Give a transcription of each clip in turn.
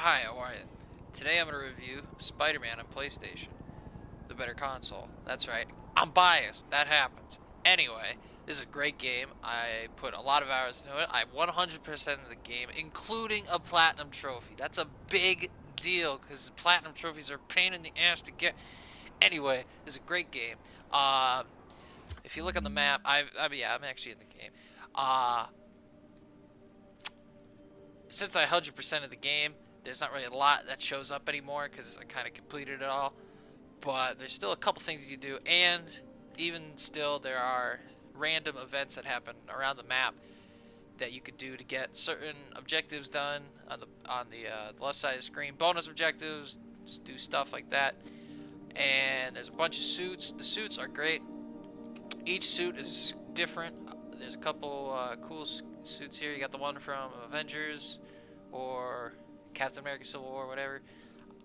Hi, how are you? Today I'm going to review Spider-Man on PlayStation, the better console. That's right. I'm biased. That happens. Anyway, this is a great game. I put a lot of hours into it. I 100% of the game, including a platinum trophy. That's a big deal because platinum trophies are a pain in the ass to get. Anyway, it's a great game. Um, if you look on the map, yeah, I'm actually in the game. Uh, since I 100% of the game, there's not really a lot that shows up anymore because I kind of completed it all. But there's still a couple things you can do, and even still, there are random events that happen around the map that you could do to get certain objectives done on the left side of the screen. Bonus objectives, do stuff like that. And there's a bunch of suits. The suits are great. Each suit is different. There's a couple cool suits here. You got the one from Avengers or Captain America Civil War, whatever.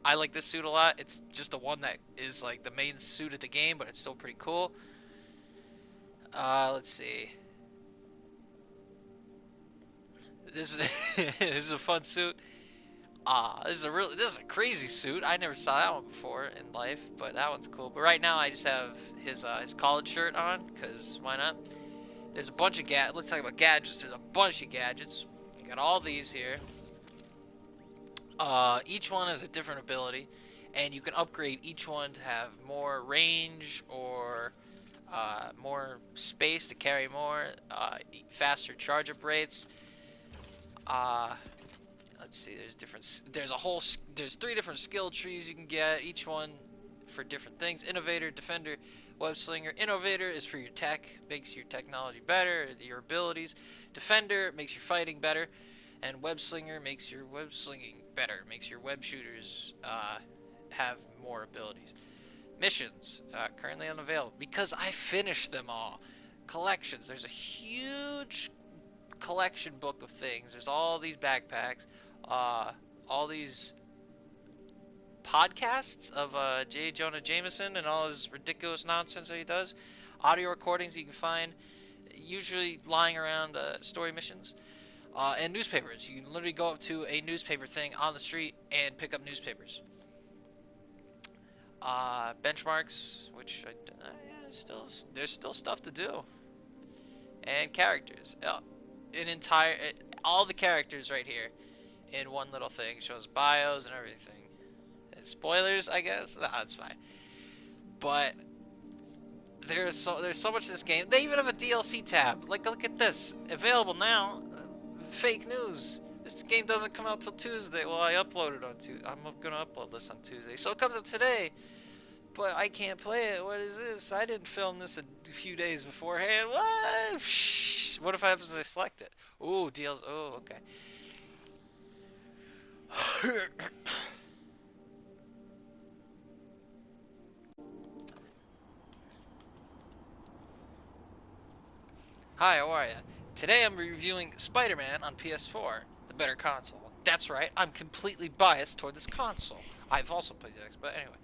I like this suit a lot. It's just the one that is like the main suit of the game, but it's still pretty cool. Let's see. This is this is a fun suit. This is a crazy suit. I never saw that one before in life, but that one's cool. But right now I just have his college shirt on, cause why not? There's a bunch of Let's talk about gadgets. There's a bunch of gadgets. You got all these here. Each one has a different ability, and you can upgrade each one to have more range or more space to carry more, faster charge up rates. Uh, let's see. There's three different skill trees you can get. Each one for different things. Innovator, Defender, Web Slinger. Innovator is for your tech, makes your technology better, your abilities. Defender makes your fighting better, and Web Slinger makes your web slinging better, makes your web shooters have more abilities. Missions, currently unavailable because I finished them all. Collections, there's a huge collection book of things. There's all these backpacks, all these podcasts of J. Jonah Jameson and all his ridiculous nonsense that he does. Audio recordings you can find, usually lying around story missions. And newspapers. You can literally go up to a newspaper thing on the street and pick up newspapers. Benchmarks, which there's still stuff to do, and characters. All the characters right here in one little thing shows bios and everything. And spoilers, I guess. Nah, that's fine. But there's so much in this game. They even have a DLC tab. Like, look at this, available now. Fake news. This game doesn't come out till Tuesday. Well, I uploaded on Tuesday. I'm gonna upload this on Tuesday, so it comes out today. But I can't play it. What is this? I didn't film this a few days beforehand. What? What if I have to select it? Ooh, deals. Oh, okay. Hi, how are ya? Today I'm reviewing Spider-Man on PS4, the better console. That's right, I'm completely biased toward this console. I've also played the X, but anyway.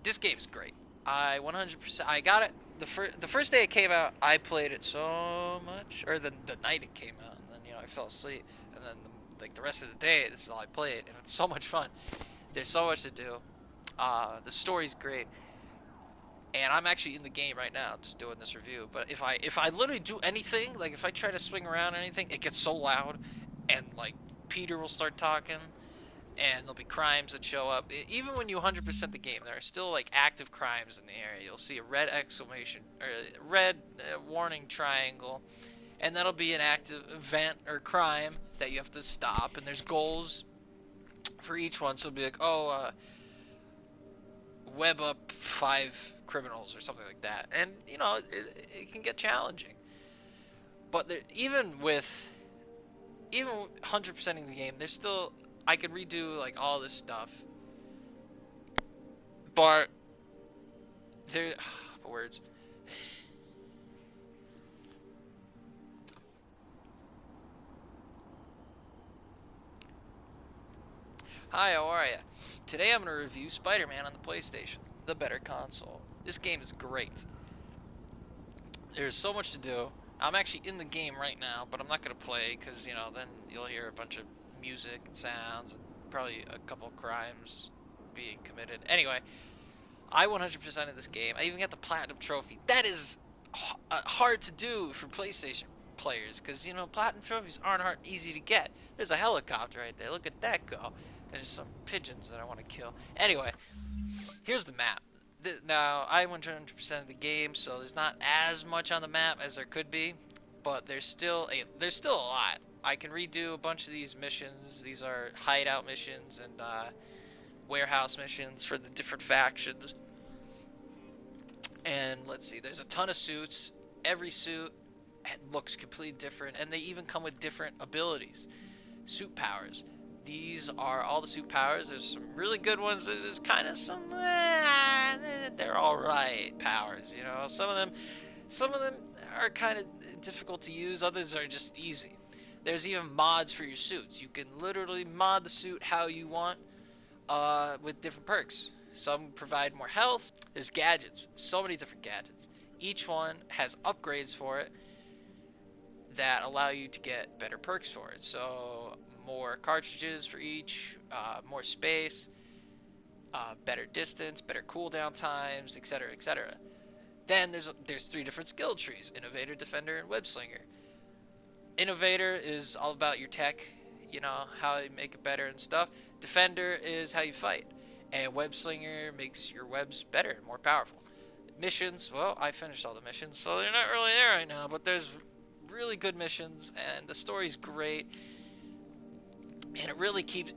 This game is great. I 100%. I got it the first day it came out. I played it so much, or the night it came out, and then I fell asleep, and then like the rest of the day, this is all I played, and it's so much fun. There's so much to do. The story's great, and I'm actually in the game right now, just doing this review. But if I literally do anything, like if I try to swing around or anything, it gets so loud, and like Peter will start talking, and there'll be crimes that show up. Even when you 100% the game, there are still like active crimes in the area. You'll see a red exclamation or red warning triangle, and that'll be an active event or crime that you have to stop. And there's goals for each one. So it'll be like, oh, web up 5 criminals or something like that. And it can get challenging. But even with 100%ing the game, there's still I could redo like all this stuff, but there words. Hi, how are ya? Today I'm gonna review Spider-Man on the PlayStation, the better console. This game is great. There's so much to do. I'm actually in the game right now, but I'm not gonna play because then you'll hear a bunch of music and sounds, and probably a couple crimes being committed. Anyway, I 100%ed this game. I even got the platinum trophy. That is hard to do for PlayStation players, because you know platinum trophies aren't easy to get. There's a helicopter right there. Look at that go. There's some pigeons that I want to kill. Anyway, here's the map. Now I 100%ed the game, so there's not as much on the map as there could be, but there's still a lot. I can redo a bunch of these missions. These are hideout missions and warehouse missions for the different factions. And let's see, there's a ton of suits. Every suit looks completely different, and they even come with different abilities. Suit powers. These are all the suit powers. There's some really good ones. There's kind of some they're all right powers. You know, some of them are kind of difficult to use. Others are just easy. There's even mods for your suits. You can literally mod the suit how you want, with different perks. Some provide more health. There's gadgets. So many different gadgets. Each one has upgrades for it that allow you to get better perks for it. So more cartridges for each, more space, better distance, better cooldown times, etc., etc. Then there's 3 different skill trees: Innovator, Defender, and Web Slinger. Innovator is all about your tech, you know, how you make it better and stuff. Defender is how you fight. And Web Slinger makes your webs better and more powerful. Missions, well, I finished all the missions, so they're not really there right now, but there's really good missions, and the story's great, and it really keeps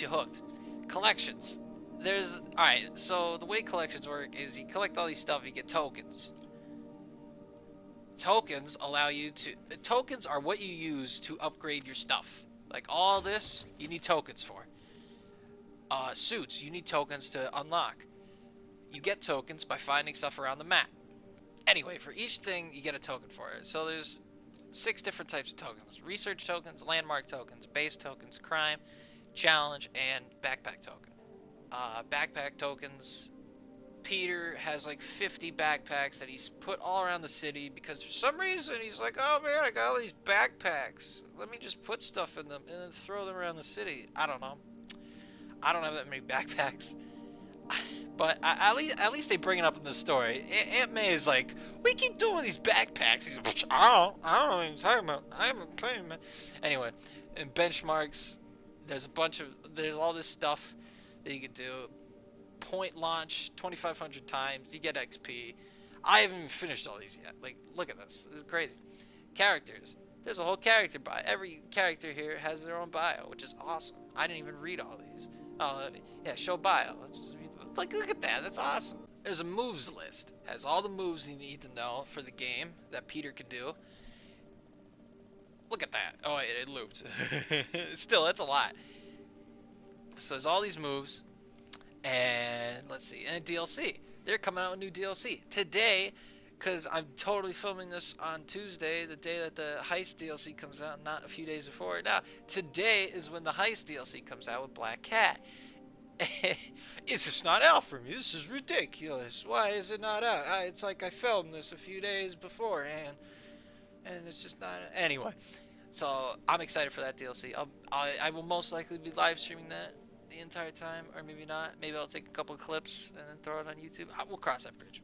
you hooked. Collections. Alright, so the way collections work is you collect all these stuff, you get tokens. Tokens allow you to... Tokens are what you use to upgrade your stuff. Like all this, you need tokens for. Suits, you need tokens to unlock. You get tokens by finding stuff around the map. Anyway, for each thing, you get a token for it. So there's 6 different types of tokens. Research tokens, landmark tokens, base tokens, crime, challenge, and backpack token. Backpack tokens... Peter has like 50 backpacks that he's put all around the city because for some reason he's like, oh man, I got all these backpacks. Let me just put stuff in them and then throw them around the city. I don't know. I don't have that many backpacks. But at least they bring it up in the story. Aunt May is like, we keep doing these backpacks. He's like, I don't know what you're talking about. I haven't played, man. Anyway, in benchmarks, there's all this stuff that you can do. Point launch 2,500 times, you get XP. I haven't even finished all these yet. Like, look at this. This is crazy. Characters. There's a whole character bio. Every character here has their own bio, which is awesome. I didn't even read all these. Oh, yeah, show bio. Look at that. That's awesome. There's a moves list. Has all the moves you need to know for the game that Peter can do. Look at that. Oh, it looped. Still, that's a lot. So there's all these moves. And let's see, and a DLC. They're coming out with new DLC today, because I'm totally filming this on Tuesday, the day that the Heist DLC comes out, not a few days before. Now, today is when the Heist DLC comes out with Black Cat. It's just not out for me. This is ridiculous. Why is it not out? It's like I filmed this a few days before, and it's just not. Anyway, so I'm excited for that DLC. I will most likely be live streaming that the entire time, or maybe not. Maybe I'll take a couple of clips and then throw it on YouTube. We'll cross that bridge.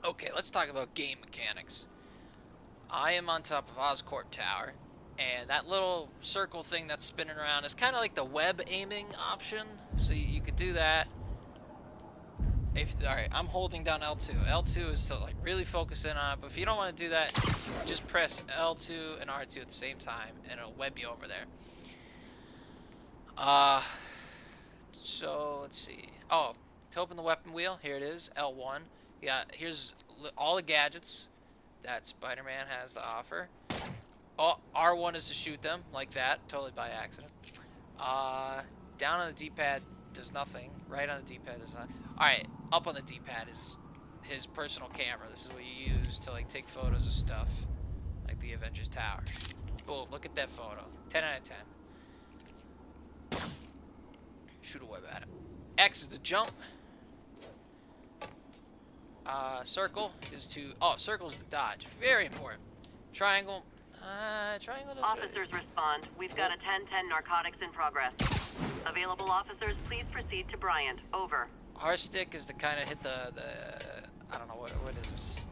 Okay, let's talk about game mechanics. I am on top of Oscorp Tower, and that little circle thing that's spinning around is kind of like the web aiming option, so you could do that. Alright, I'm holding down L2. L2 is to like really focus in on it, but if you don't want to do that, just press L2 and R2 at the same time, and it'll web you over there. So let's see. Oh, to open the weapon wheel, here it is, L1. Yeah, here's all the gadgets that Spider-Man has to offer. Oh, R1 is to shoot them, like that, totally by accident. Down on the D-pad does nothing. Right on the D-pad does nothing. Alright, up on the D-pad is his personal camera. This is what you use to like take photos of stuff, like the Avengers Tower. Boom, look at that photo. 10 out of 10. Shoot a web at it. X is to jump. Circle is to... Oh, circle is to dodge. Very important. Triangle... triangle does... Officers respond. We've got a 10-10 narcotics in progress. Available officers, please proceed to Bryant. Over. R stick is to kind of hit the... I don't know, what is this?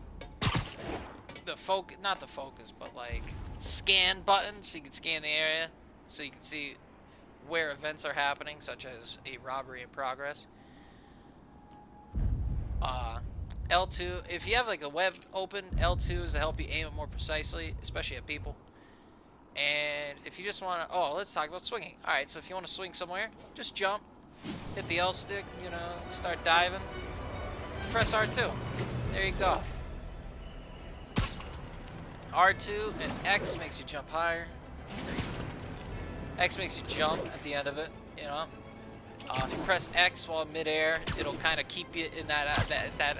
The focus... Not the focus, but like... Scan button, so you can scan the area. So you can see where events are happening, such as a robbery in progress. L2, if you have like a web open, L2 is to help you aim it more precisely, especially at people. And if you just want to, oh, let's talk about swinging. Alright, so if you want to swing somewhere, just jump, hit the L stick, you know, start diving, press R2. There you go. R2 and X makes you jump higher. X makes you jump at the end of it, you know. If you press X while in midair, it'll kind of keep you in that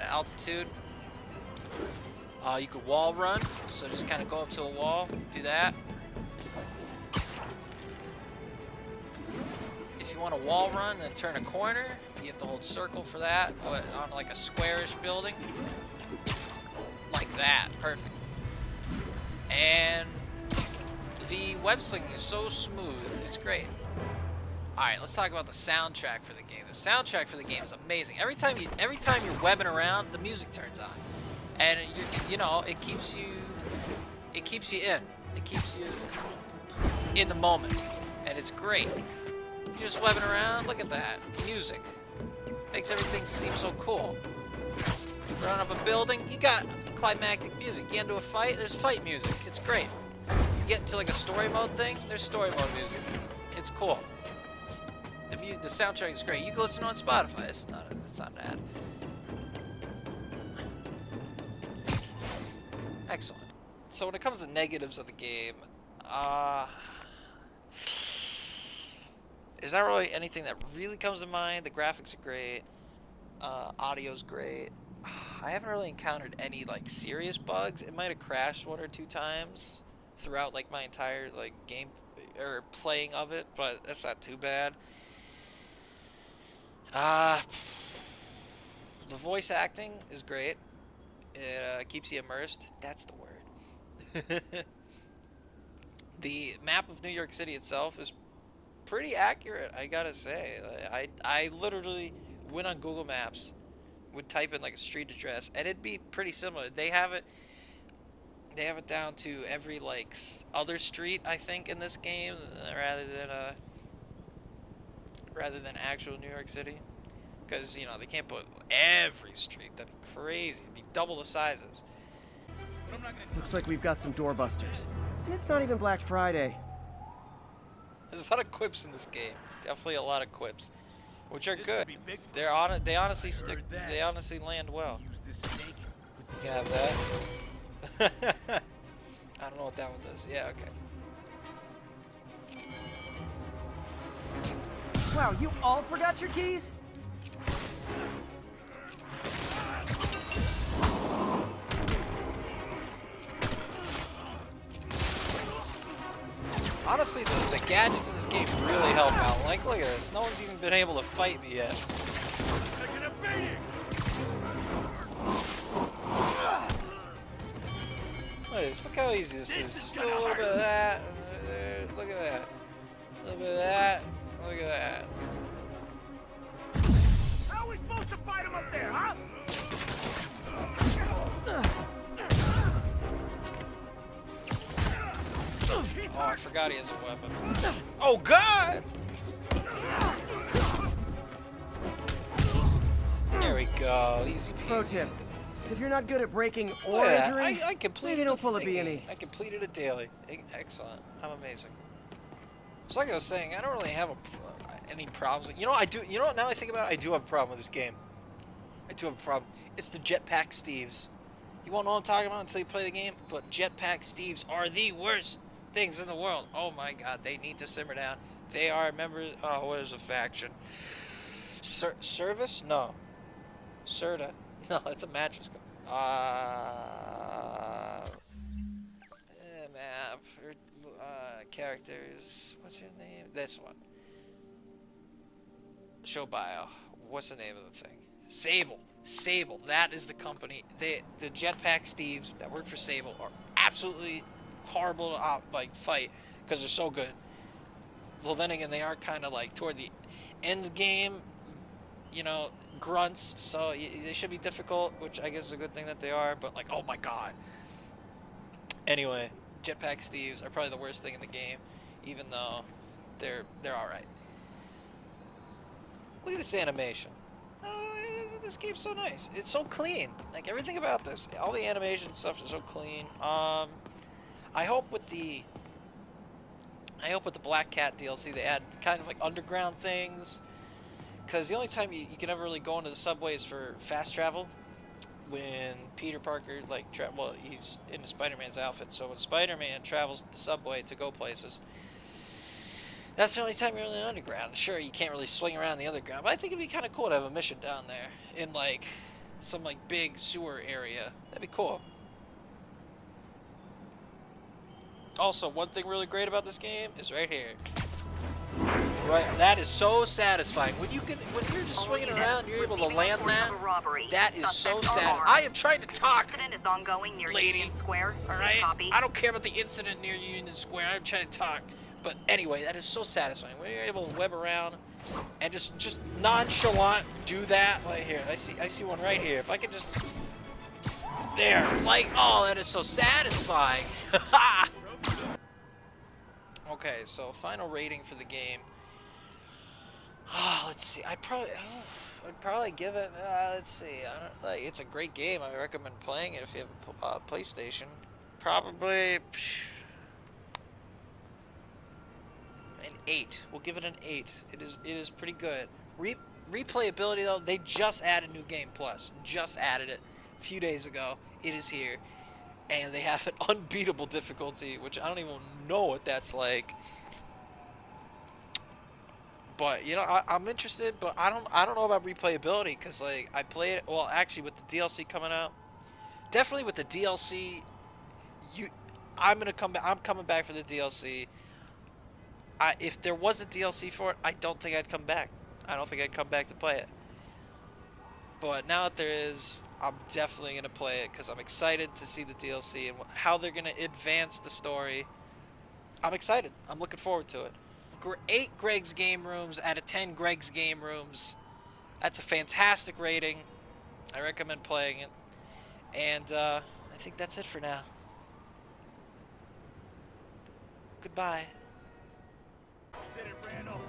altitude. You could wall run, so just kind of go up to a wall, do that. If you want to wall run and turn a corner, you have to hold circle for that, but on like a squarish building. Like that, perfect. And the web sling is so smooth, it's great. Alright, let's talk about the soundtrack for the game. The soundtrack for the game is amazing. Every time you're webbing around, the music turns on. And you know, it keeps you in. It keeps you in the moment. And it's great. You're just webbing around, look at that. Music. Makes everything seem so cool. Run up a building, you got climactic music. You get into a fight, there's fight music. It's great. You get into like a story mode thing, there's story mode music. It's cool. The soundtrack is great. You can listen on Spotify. It's not bad. Excellent. So when it comes to negatives of the game, there's not really anything that really comes to mind. The graphics are great. Audio's great. I haven't really encountered any like serious bugs. It might have crashed 1 or 2 times throughout like my entire like game or playing of it, but that's not too bad. The voice acting is great. It keeps you immersed. That's the word. The map of New York City itself is pretty accurate, I gotta say. I literally went on Google Maps, would type in like a street address, and it'd be pretty similar. They have it down to every like other street, I think, in this game, rather than actual New York City, because you know they can't put every street. That'd be crazy. It'd be double the sizes. Looks like we've got some doorbusters. And it's not even Black Friday. There's a lot of quips in this game. Definitely a lot of quips, which are good. They honestly stick. They honestly land well. You can have that. I don't know what that one does. Yeah, okay. Wow, you all forgot your keys? Honestly, the gadgets in this game really help out. Like, look at this. No one's even been able to fight me yet. Look at this. Look how easy this is. Just do a little bit of that. Look at that. A little bit of that. Look at that. How are we supposed to fight him up there, huh? Oh, I forgot he has a weapon. Oh, God! There we go. Easy peasy. Pro tip. If you're not good at breaking or Look at that. entering, I completed maybe don't the pull a thingy. B&E. I completed it daily. Excellent. I'm amazing. So like I was saying, I don't really have any problems. You know, I do. You know what? Now I think about it, I do have a problem with this game. I do have a problem. It's the Jetpack Steves. You won't know what I'm talking about until you play the game. But Jetpack Steves are the worst things in the world. Oh my God, they need to simmer down. They are members. Oh, what is a faction? Service? No. Serta. No, it's a mattress. Map. Characters. What's your name? This one. Show bio. what's the name of the thing? Sable. Sable. That is the company. The Jetpack Steves that work for Sable are absolutely horrible to like fight because they're so good. Well, then again, they are kind of like toward the end game, you know, grunts. So they should be difficult, which I guess is a good thing that they are. But like, oh my god. Anyway, Jetpack Steves are probably the worst thing in the game, even though they're all right. Look at this animation. This game's so nice. It's so clean. Like everything about this, all the animation stuff is so clean. I hope with the Black Cat DLC they add kind of like underground things, because the only time you can ever really go into the subway is for fast travel. When Peter Parker well, he's in Spider-Man's outfit, so when Spider-Man travels the subway to go places, that's the only time you're in the underground. Sure, you can't really swing around the underground, but I think it'd be kind of cool to have a mission down there in like some like big sewer area. That'd be cool. Also, one thing really great about this game is right here. Right, that is so satisfying. When you're just swinging around, you're able to land that. That is so sad. I am trying to talk, lady. All right, I don't care about the incident near Union Square. I'm trying to talk. But anyway, that is so satisfying when you're able to web around and just nonchalant do that. Right here, I see one right here. If I could just there, like, oh, that is so satisfying. Okay, so final rating for the game. Let's see. I'd probably give it. Let's see. It's a great game. I recommend playing it if you have a PlayStation. Probably an 8. We'll give it an 8. It is pretty good. Replayability though, they just added New Game Plus. Just added it a few days ago. It is here, and they have an unbeatable difficulty, which I don't even know what that's like. But you know, I'm interested, but I don't know about replayability because like I played it. Well, actually, with the DLC coming out, definitely with the DLC, I'm coming back for the DLC. If there was a DLC for it, I don't think I'd come back. I don't think I'd come back to play it. But now that there is, I'm definitely gonna play it because I'm excited to see the DLC and how they're gonna advance the story. I'm excited. I'm looking forward to it. 8 Greg's Game Rooms out of 10 Greg's Game Rooms. That's a fantastic rating. I recommend playing it. And I think that's it for now. Goodbye. Did it, Randall?